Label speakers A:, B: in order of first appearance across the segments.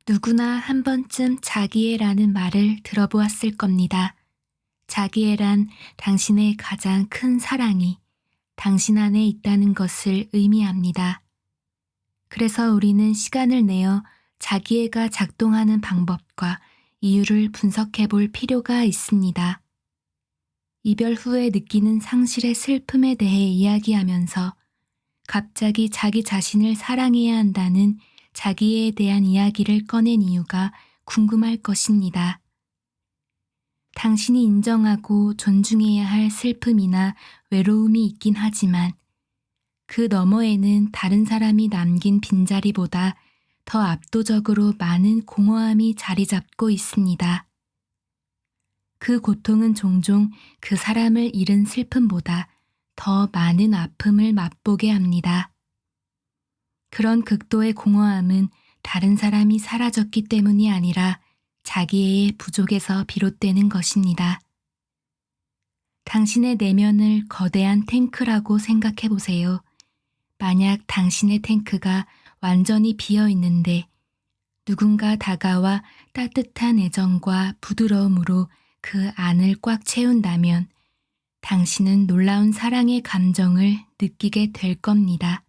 A: 누구나 한 번쯤 자기애라는 말을 들어보았을 겁니다. 자기애란 당신의 가장 큰 사랑이 당신 안에 있다는 것을 의미합니다. 그래서 우리는 시간을 내어 자기애가 작동하는 방법과 이유를 분석해 볼 필요가 있습니다. 이별 후에 느끼는 상실의 슬픔에 대해 이야기하면서 갑자기 자기 자신을 사랑해야 한다는 자기애에 대한 이야기를 꺼낸 이유가 궁금할 것입니다. 당신이 인정하고 존중해야 할 슬픔이나 외로움이 있긴 하지만 그 너머에는 다른 사람이 남긴 빈자리보다 더 압도적으로 많은 공허함이 자리 잡고 있습니다. 그 고통은 종종 그 사람을 잃은 슬픔보다 더 많은 아픔을 맛보게 합니다. 그런 극도의 공허함은 다른 사람이 사라졌기 때문이 아니라 자기애의 부족에서 비롯되는 것입니다. 당신의 내면을 거대한 탱크라고 생각해 보세요. 만약 당신의 탱크가 완전히 비어 있는데 누군가 다가와 따뜻한 애정과 부드러움으로 그 안을 꽉 채운다면 당신은 놀라운 사랑의 감정을 느끼게 될 겁니다.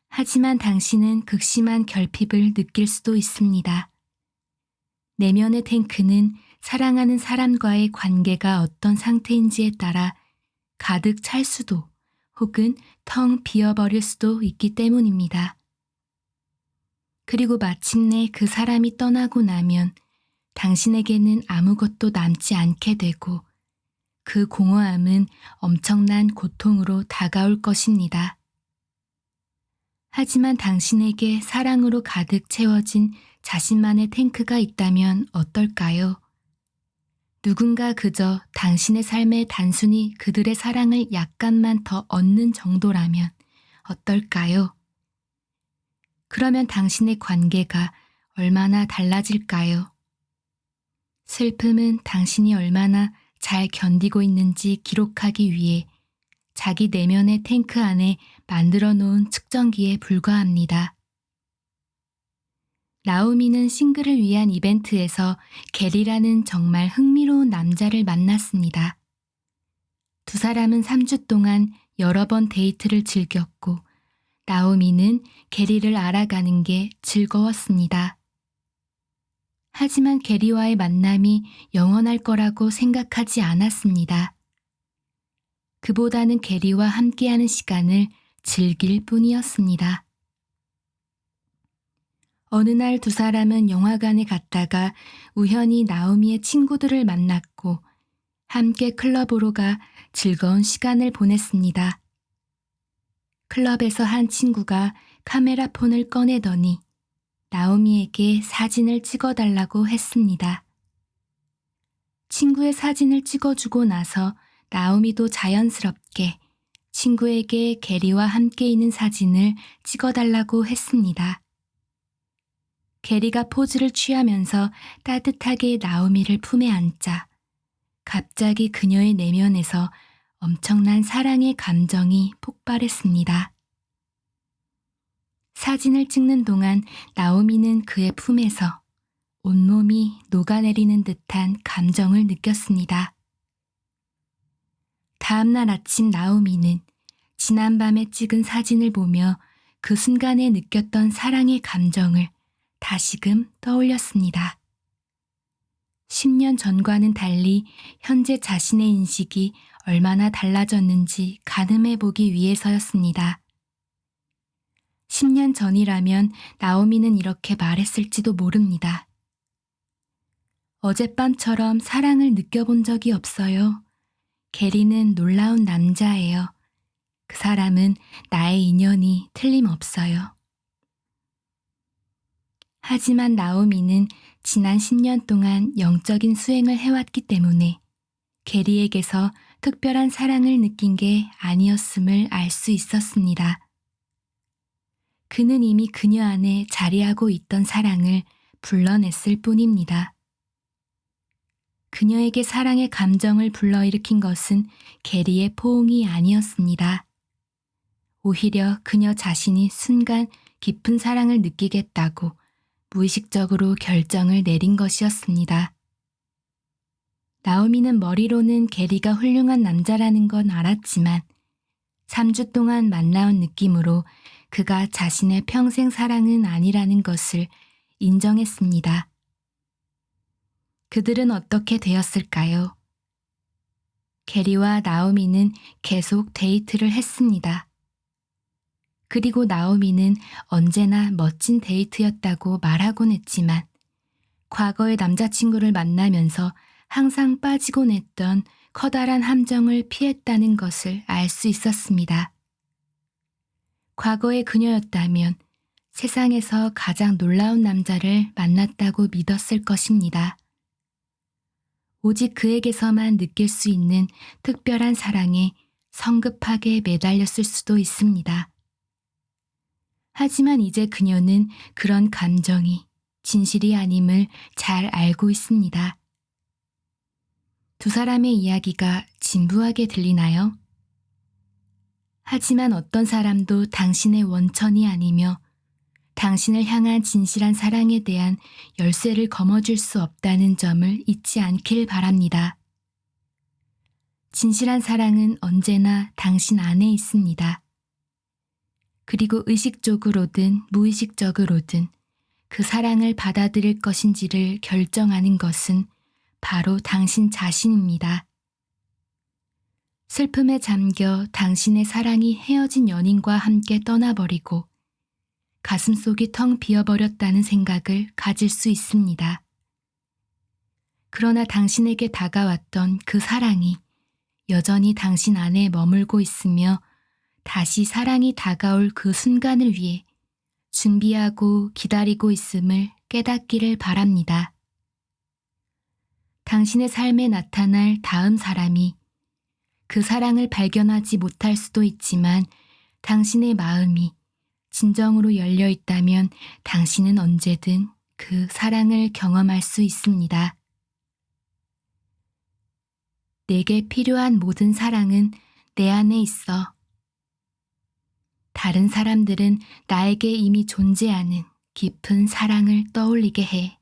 A: 하지만 당신은 극심한 결핍을 느낄 수도 있습니다. 내면의 탱크는 사랑하는 사람과의 관계가 어떤 상태인지에 따라 가득 찰 수도 혹은 텅 비어버릴 수도 있기 때문입니다. 그리고 마침내 그 사람이 떠나고 나면 당신에게는 아무것도 남지 않게 되고 그 공허함은 엄청난 고통으로 다가올 것입니다. 하지만 당신에게 사랑으로 가득 채워진 자신만의 탱크가 있다면 어떨까요? 누군가 그저 당신의 삶에 단순히 그들의 사랑을 약간만 더 얻는 정도라면 어떨까요? 그러면 당신의 관계가 얼마나 달라질까요? 슬픔은 당신이 얼마나 잘 견디고 있는지 기록하기 위해 자기 내면의 탱크 안에 만들어 놓은 측정기에 불과합니다. 나오미는 싱글을 위한 이벤트에서 게리라는 정말 흥미로운 남자를 만났습니다. 두 사람은 3주 동안 여러 번 데이트를 즐겼고 나오미는 게리를 알아가는 게 즐거웠습니다. 하지만 게리와의 만남이 영원할 거라고 생각하지 않았습니다. 그보다는 게리와 함께하는 시간을 즐길 뿐이었습니다. 어느 날 두 사람은 영화관에 갔다가 우연히 나오미의 친구들을 만났고 함께 클럽으로 가 즐거운 시간을 보냈습니다. 클럽에서 한 친구가 카메라 폰을 꺼내더니 나오미에게 사진을 찍어달라고 했습니다. 친구의 사진을 찍어주고 나서 나오미도 자연스럽게 친구에게 게리와 함께 있는 사진을 찍어달라고 했습니다. 게리가 포즈를 취하면서 따뜻하게 나오미를 품에 안자 갑자기 그녀의 내면에서 엄청난 사랑의 감정이 폭발했습니다. 사진을 찍는 동안 나오미는 그의 품에서 온몸이 녹아내리는 듯한 감정을 느꼈습니다. 다음날 아침 나오미는 지난밤에 찍은 사진을 보며 그 순간에 느꼈던 사랑의 감정을 다시금 떠올렸습니다. 10년 전과는 달리 현재 자신의 인식이 얼마나 달라졌는지 가늠해 보기 위해서였습니다. 10년 전이라면 나오미는 이렇게 말했을지도 모릅니다. 어젯밤처럼 사랑을 느껴본 적이 없어요. 게리는 놀라운 남자예요. 그 사람은 나의 인연이 틀림없어요. 하지만 나오미는 지난 10년 동안 영적인 수행을 해왔기 때문에 게리에게서 특별한 사랑을 느낀 게 아니었음을 알 수 있었습니다. 그는 이미 그녀 안에 자리하고 있던 사랑을 불러냈을 뿐입니다. 그녀에게 사랑의 감정을 불러일으킨 것은 게리의 포옹이 아니었습니다. 오히려 그녀 자신이 순간 깊은 사랑을 느끼겠다고 무의식적으로 결정을 내린 것이었습니다. 나오미는 머리로는 게리가 훌륭한 남자라는 건 알았지만 3주 동안 만나온 느낌으로 그가 자신의 평생 사랑은 아니라는 것을 인정했습니다. 그들은 어떻게 되었을까요? 게리와 나오미는 계속 데이트를 했습니다. 그리고 나오미는 언제나 멋진 데이트였다고 말하곤 했지만 과거의 남자친구를 만나면서 항상 빠지곤 했던 커다란 함정을 피했다는 것을 알 수 있었습니다. 과거의 그녀였다면 세상에서 가장 놀라운 남자를 만났다고 믿었을 것입니다. 오직 그에게서만 느낄 수 있는 특별한 사랑에 성급하게 매달렸을 수도 있습니다. 하지만 이제 그녀는 그런 감정이 진실이 아님을 잘 알고 있습니다. 두 사람의 이야기가 진부하게 들리나요? 하지만 어떤 사람도 당신의 원천이 아니며 당신을 향한 진실한 사랑에 대한 열쇠를 거머쥘 수 없다는 점을 잊지 않길 바랍니다. 진실한 사랑은 언제나 당신 안에 있습니다. 그리고 의식적으로든 무의식적으로든 그 사랑을 받아들일 것인지를 결정하는 것은 바로 당신 자신입니다. 슬픔에 잠겨 당신의 사랑이 헤어진 연인과 함께 떠나버리고 가슴속이 텅 비어버렸다는 생각을 가질 수 있습니다. 그러나 당신에게 다가왔던 그 사랑이 여전히 당신 안에 머물고 있으며 다시 사랑이 다가올 그 순간을 위해 준비하고 기다리고 있음을 깨닫기를 바랍니다. 당신의 삶에 나타날 다음 사람이 그 사랑을 발견하지 못할 수도 있지만 당신의 마음이 진정으로 열려 있다면 당신은 언제든 그 사랑을 경험할 수 있습니다. 내게 필요한 모든 사랑은 내 안에 있어. 다른 사람들은 나에게 이미 존재하는 깊은 사랑을 떠올리게 해.